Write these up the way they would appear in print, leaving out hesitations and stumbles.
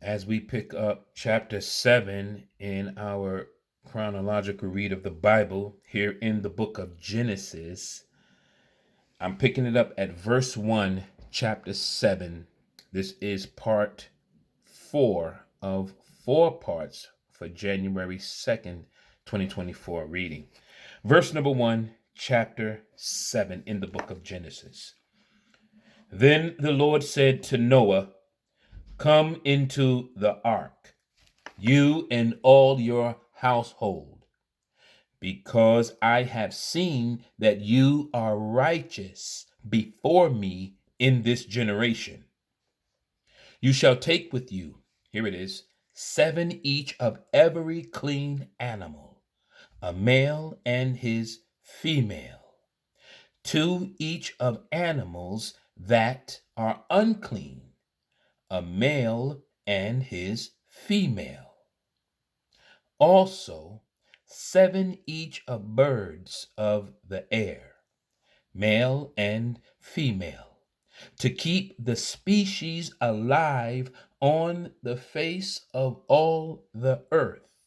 As we pick up chapter 7 in our chronological read of the Bible here in the book of Genesis, I'm picking it up at verse 1, chapter 7. This is part 4 of 4 parts for January 2nd, 2024 reading. Verse number 1, chapter 7 in the book of Genesis. Then the Lord said to Noah, "Come into the ark, you and all your household, because I have seen that you are righteous before me in this generation. You shall take with you," here it is, "7 each of every clean animal, a male and his female, 2 each of animals that are unclean, a male and his female. Also 7 each of birds of the air, male and female, to keep the species alive on the face of all the earth.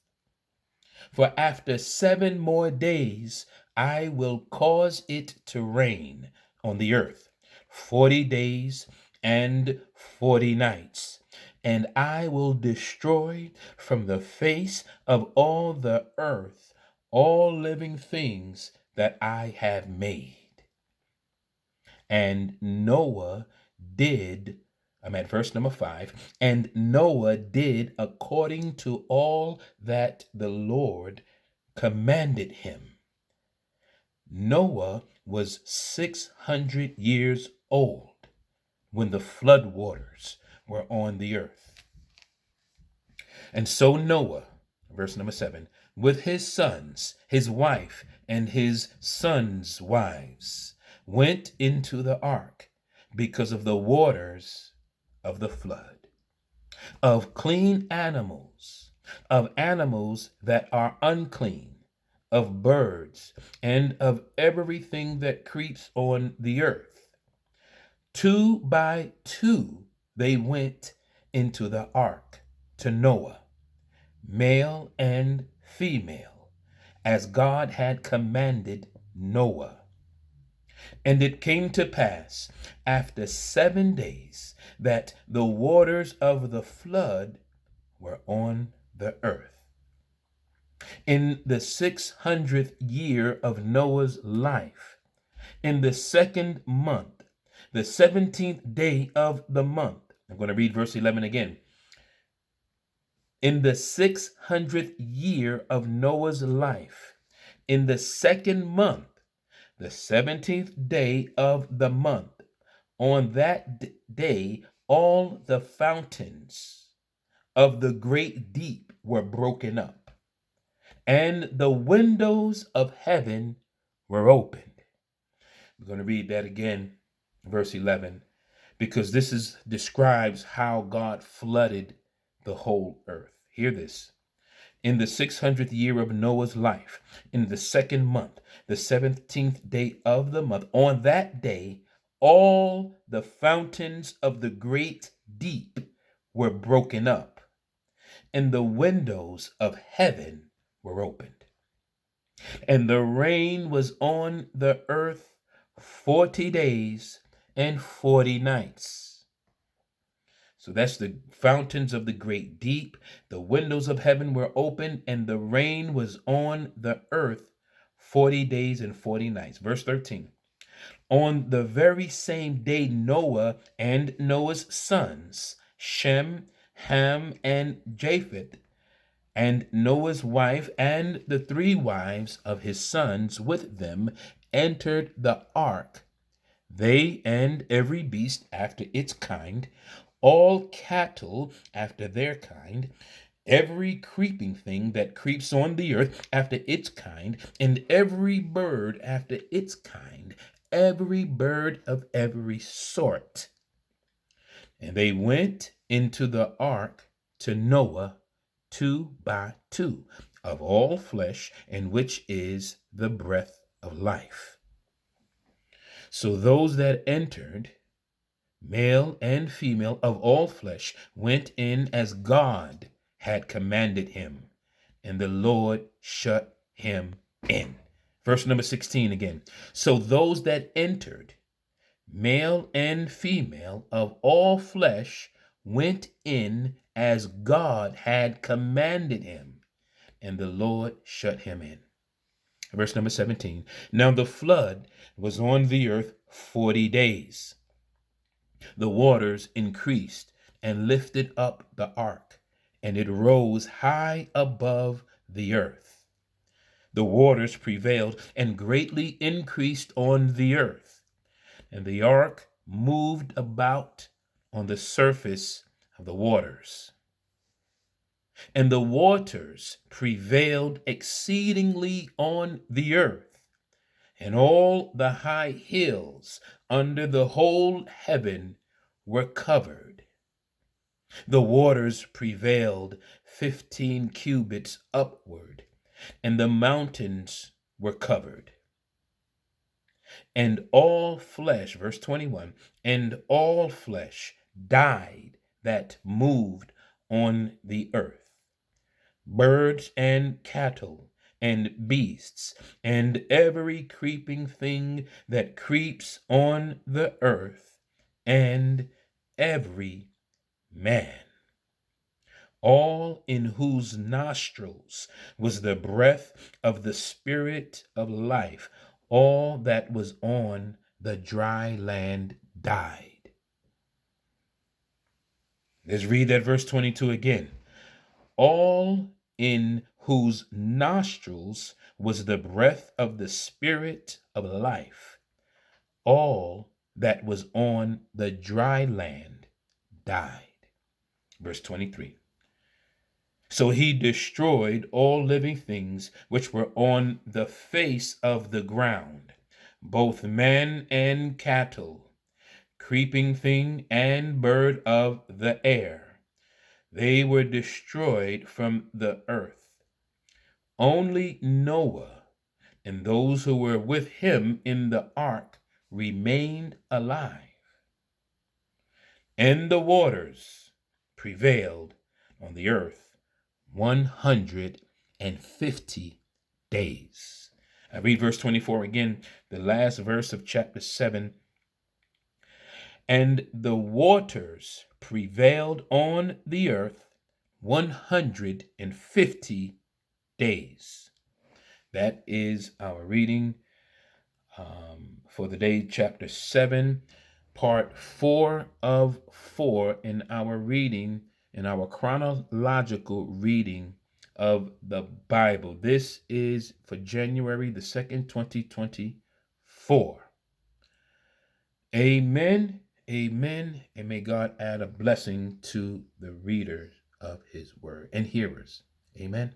For after 7 more days I will cause it to rain on the earth 40 days and 40 nights, and I will destroy from the face of all the earth all living things that I have made. And Noah did, I'm at verse number 5, and Noah did according to all that the Lord commanded him. Noah was 600 years old when the flood waters were on the earth. And so Noah, verse number 7, with his sons, his wife, and his sons' wives, went into the ark because of the waters of the flood, of clean animals, of animals that are unclean, of birds, and of everything that creeps on the earth. 2 by 2 they went into the ark to Noah, male and female, as God had commanded Noah. And it came to pass after 7 days that the waters of the flood were on the earth. In the 600th year of Noah's life, in the 2nd month, the 17th day of the month, I'm going to read verse 11 again. In the 600th year of Noah's life, in the 2nd month, the 17th day of the month, on that day, all the fountains of the great deep were broken up, and the windows of heaven were opened. We're going to read that again, verse 11, because this describes how God flooded the whole earth. Hear this. In the 600th year of Noah's life, in the 2nd month, the 17th day of the month, on that day, all the fountains of the great deep were broken up, and the windows of heaven were opened. And the rain was on the earth 40 days and 40 nights. So that's the fountains of the great deep. The windows of heaven were open, and the rain was on the earth 40 days and 40 nights. Verse 13. On the very same day, Noah and Noah's sons, Shem, Ham, and Japheth, and Noah's wife and the 3 wives of his sons with them entered the ark, they and every beast after its kind, all cattle after their kind, every creeping thing that creeps on the earth after its kind, and every bird after its kind, every bird of every sort. And they went into the ark to Noah 2 by 2 of all flesh, in which is the breath of life. So those that entered, male and female of all flesh, went in as God had commanded him, and the Lord shut him in. Verse number 16 again. So those that entered, male and female of all flesh, went in as God had commanded him, and the Lord shut him in. Verse number 17. Now the flood was on the earth 40 days. The waters increased and lifted up the ark, and it rose high above the earth. The waters prevailed and greatly increased on the earth, and the ark moved about on the surface of the waters. And the waters prevailed exceedingly on the earth, and all the high hills under the whole heaven were covered. The waters prevailed 15 cubits upward, and the mountains were covered. And all flesh, verse 21, and all flesh died that moved on the earth, birds and cattle and beasts, and every creeping thing that creeps on the earth, and every man, all in whose nostrils was the breath of the Spirit of life. All that was on the dry land died. Let's read that verse 22 again. All in whose nostrils was the breath of the Spirit of life. All that was on the dry land died. Verse 23. So he destroyed all living things which were on the face of the ground, both man and cattle, creeping thing and bird of the air. They were destroyed from the earth. Only Noah and those who were with him in the ark remained alive. And the waters prevailed on the earth 150 days. I read verse 24 again, the last verse of chapter 7. And the waters prevailed on the earth 150 days. That is our reading for the day, chapter 7, part 4 of 4 in our reading, in our chronological reading of the Bible. This is for January the 2nd, 2024. Amen, amen, and may God add a blessing to the readers of his word and hearers. Amen.